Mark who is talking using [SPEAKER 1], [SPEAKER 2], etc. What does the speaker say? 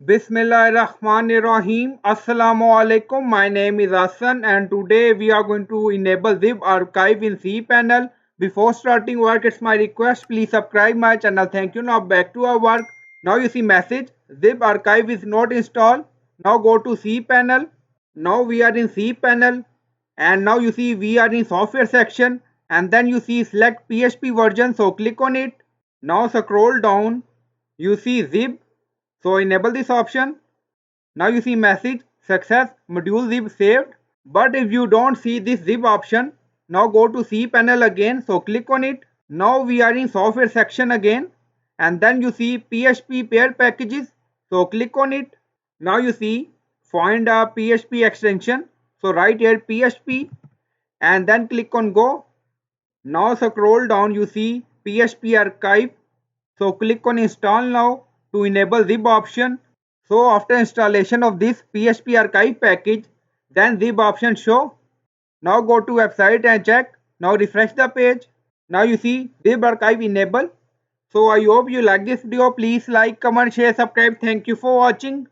[SPEAKER 1] Bismillahirrahmanirrahim. Assalamu alaikum. My name is Hassan and today we are going to enable ZipArchive in cPanel. Before starting work, it's my request. Please subscribe my channel. Thank you. Now back to our work. Now you see message. ZipArchive is not installed. Now go to cPanel. Now we are in cPanel and now you see we are in software section and then you see select PHP version. So click on it. Now scroll down. You see zip. So enable this option. Now you see message success module zip saved. But if you don't see this zip option, now go to cPanel again. So click on it. Now we are in software section again. And then you see PHP pair packages. So click on it. Now you see find a PHP extension. So write here PHP and then click on go. Now scroll down you see PHP archive. So click on install now to enable zip option. So after installation of this PHP archive package, then zip option show. Now go to website and check. Now refresh the page. Now you see zip archive enable. So I hope you like this video. Please like, comment, share, subscribe. Thank you for watching.